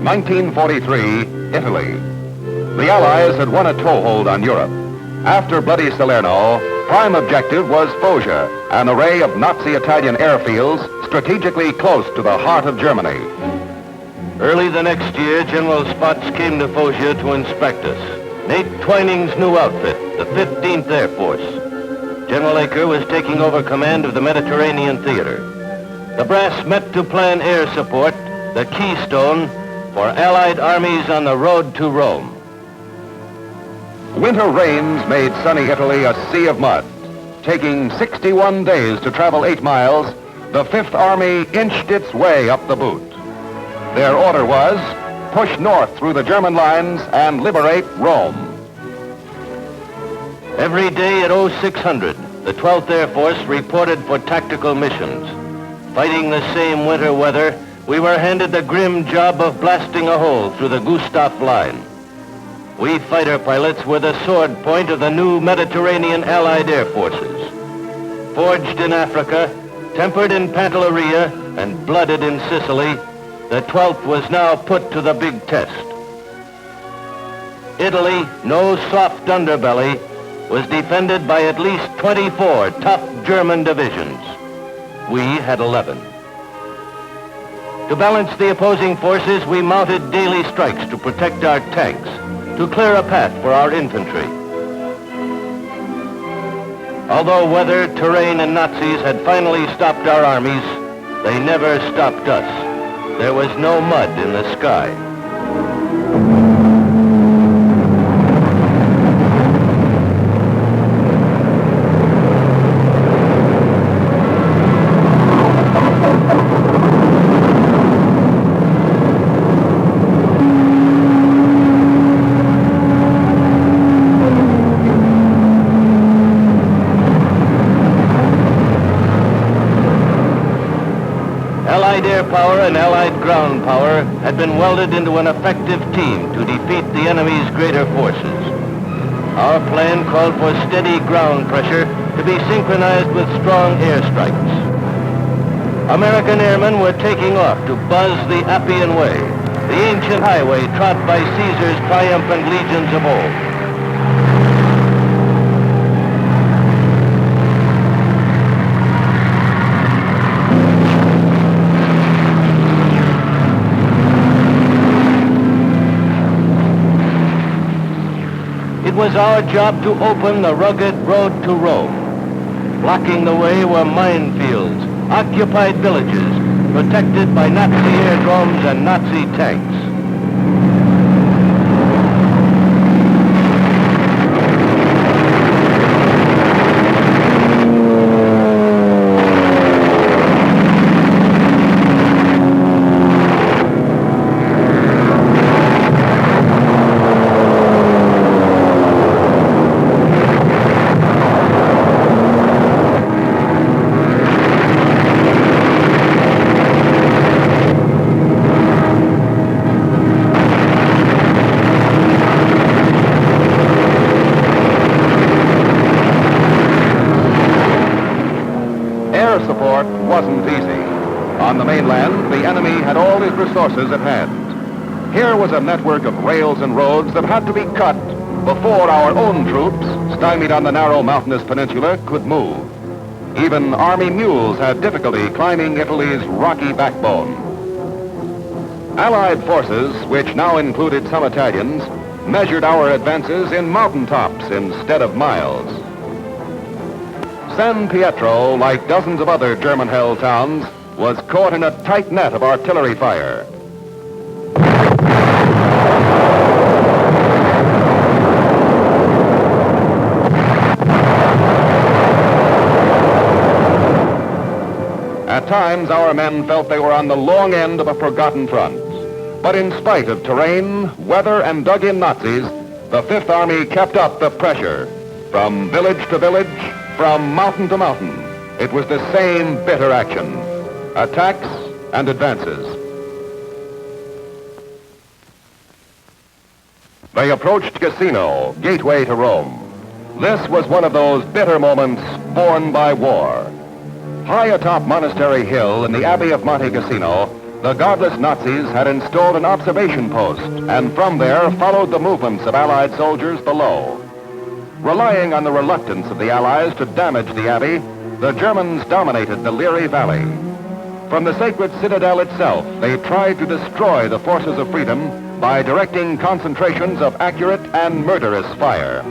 1943, Italy. The Allies had won a toehold on Europe. After bloody Salerno, prime objective was Foggia, an array of Nazi-Italian airfields strategically close to the heart of Germany. Early the next year, General Spaatz came to Foggia to inspect us. Nate Twining's new outfit, the 15th Air Force. General Aker was taking over command of the Mediterranean Theater. The brass met to plan air support, the keystone for Allied armies on the road to Rome. Winter rains made sunny Italy a sea of mud. Taking 61 days to travel 8 miles, the Fifth Army inched its way up the boot. Their order was, push north through the German lines and liberate Rome. Every day at 0600, the 12th Air Force reported for tactical missions. Fighting the same winter weather, we were handed the grim job of blasting a hole through the Gustav Line. We fighter pilots were the sword point of the new Mediterranean Allied Air Forces. Forged in Africa, tempered in Pantelleria, and blooded in Sicily, the 12th was now put to the big test. Italy, no soft underbelly, was defended by at least 24 tough German divisions. We had 11. To balance the opposing forces, we mounted daily strikes to protect our tanks, to clear a path for our infantry. Although weather, terrain, and Nazis had finally stopped our armies, they never stopped us. There was no mud in the sky. Allied air power and Allied ground power had been welded into an effective team to defeat the enemy's greater forces. Our plan called for steady ground pressure to be synchronized with strong airstrikes. American airmen were taking off to buzz the Appian Way, the ancient highway trod by Caesar's triumphant legions of old. It was our job to open the rugged road to Rome. Blocking the way were minefields, occupied villages, protected by Nazi airdromes and Nazi tanks. Air support wasn't easy. On the mainland, the enemy had all his resources at hand. Here was a network of rails and roads that had to be cut before our own troops, stymied on the narrow mountainous peninsula, could move. Even Army mules had difficulty climbing Italy's rocky backbone. Allied forces, which now included some Italians, measured our advances in mountaintops instead of miles. San Pietro, like dozens of other German-held towns, was caught in a tight net of artillery fire. At times, our men felt they were on the long end of a forgotten front. But in spite of terrain, weather, and dug-in Nazis, the Fifth Army kept up the pressure. From village to village, from mountain to mountain, it was the same bitter action. Attacks and advances. They approached Cassino, gateway to Rome. This was one of those bitter moments born by war. High atop Monastery Hill in the Abbey of Monte Cassino, The godless Nazis had installed an observation post and from there followed the movements of Allied soldiers below. Relying on the reluctance of the Allies to damage the Abbey, the Germans dominated the Leary Valley. From the sacred citadel itself, they tried to destroy the forces of freedom by directing concentrations of accurate and murderous fire.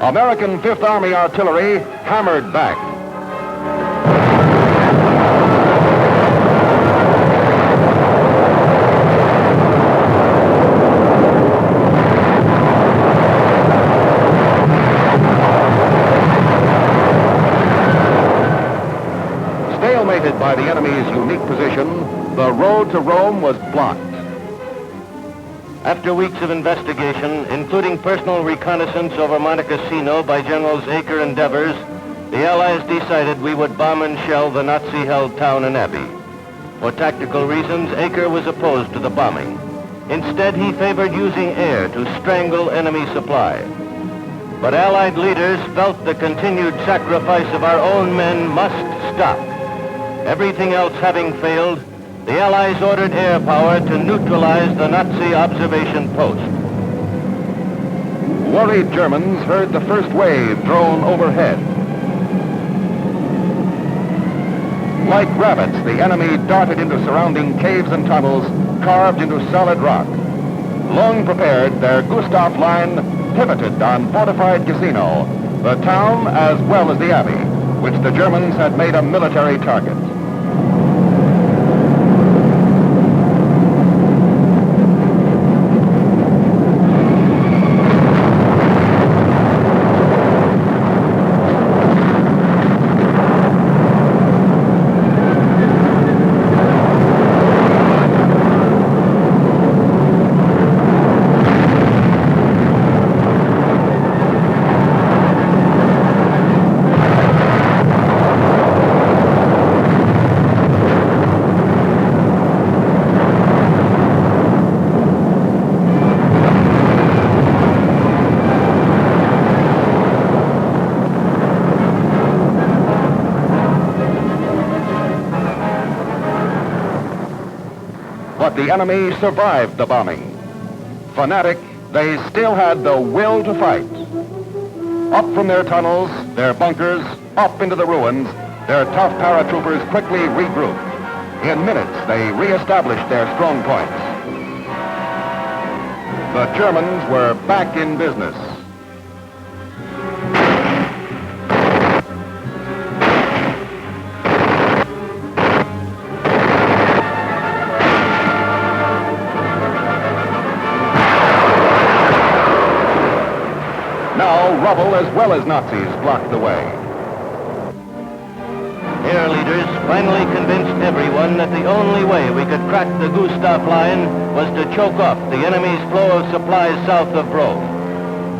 American Fifth Army artillery hammered back. Stalemated by the enemy's unique position, the road to Rome was blocked. After weeks of investigation, including personal reconnaissance over Monte Cassino by Generals Acre and Devers, the Allies decided we would bomb and shell the Nazi-held town and abbey. For tactical reasons, Acre was opposed to the bombing. Instead, he favored using air to strangle enemy supply. But Allied leaders felt the continued sacrifice of our own men must stop. Everything else having failed, the Allies ordered air power to neutralize the Nazi observation post. Worried Germans heard the first wave drone overhead. Like rabbits, the enemy darted into surrounding caves and tunnels carved into solid rock. Long prepared, their Gustav line pivoted on fortified Cassino, the town as well as the abbey, which the Germans had made a military target. But the enemy survived the bombing. Fanatic, they still had the will to fight. Up from their tunnels, their bunkers, up into the ruins, their tough paratroopers quickly regrouped. In minutes, they reestablished their strong points. The Germans were back in business. Now, rubble as well as Nazis blocked the way. Air leaders finally convinced everyone that the only way we could crack the Gustav line was to choke off the enemy's flow of supplies south of Rome.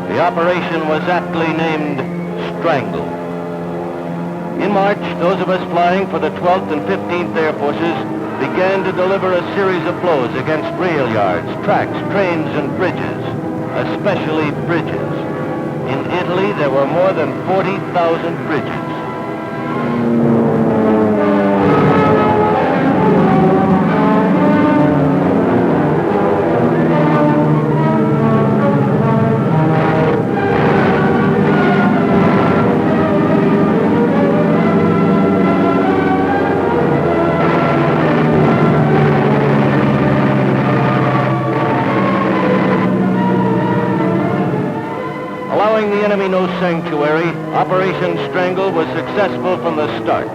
The operation was aptly named Strangle. In March, those of us flying for the 12th and 15th Air Forces began to deliver a series of blows against rail yards, tracks, trains, and bridges, especially bridges. In Italy, there were more than 40,000 bridges. Allowing the enemy no sanctuary, Operation Strangle was successful from the start.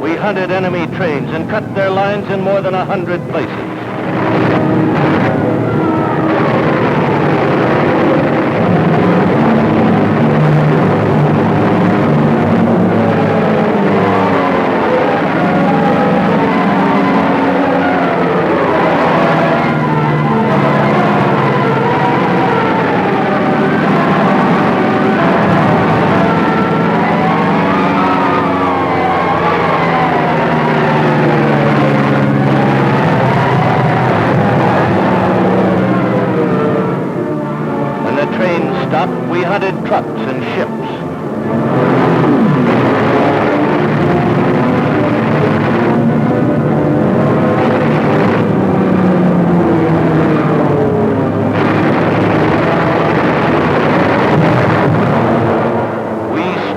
We hunted enemy trains and cut their lines in more than 100 places. Gustav, we hunted trucks and ships.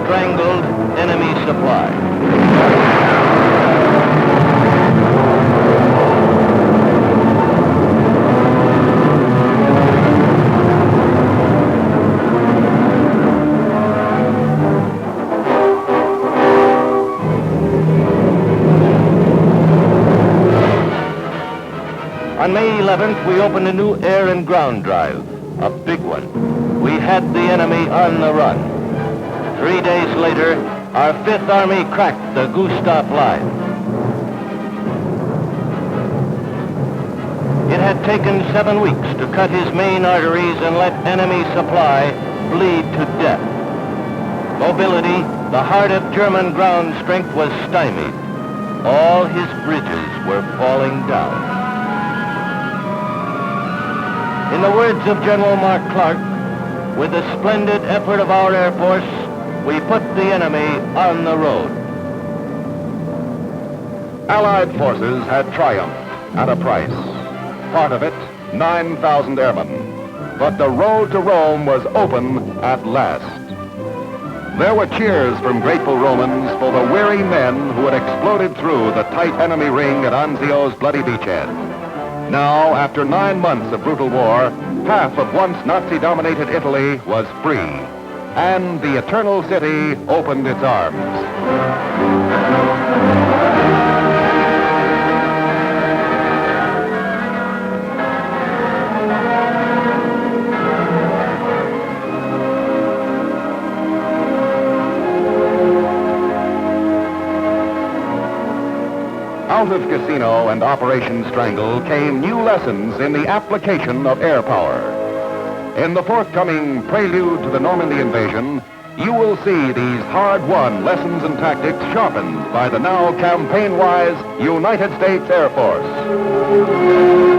Strangled enemy supply. On May 11th, we opened a new air and ground drive, a big one. We had the enemy on the run. 3 days later, our Fifth Army cracked the Gustav line. It had taken 7 weeks to cut his main arteries and let enemy supply bleed to death. Mobility, the heart of German ground strength, was stymied. All his bridges were falling down. In the words of General Mark Clark, with the splendid effort of our Air Force, we put the enemy on the road. Allied forces had triumphed at a price. Part of it, 9,000 airmen. But the road to Rome was open at last. There were cheers from grateful Romans for the weary men who had exploded through the tight enemy ring at Anzio's bloody beachhead. Now, after 9 months of brutal war, half of once Nazi-dominated Italy was free, and the Eternal City opened its arms. Out of Cassino and Operation Strangle came new lessons in the application of air power. In the forthcoming Prelude to the Normandy Invasion, you will see these hard-won lessons and tactics sharpened by the now campaign-wise United States Air Force.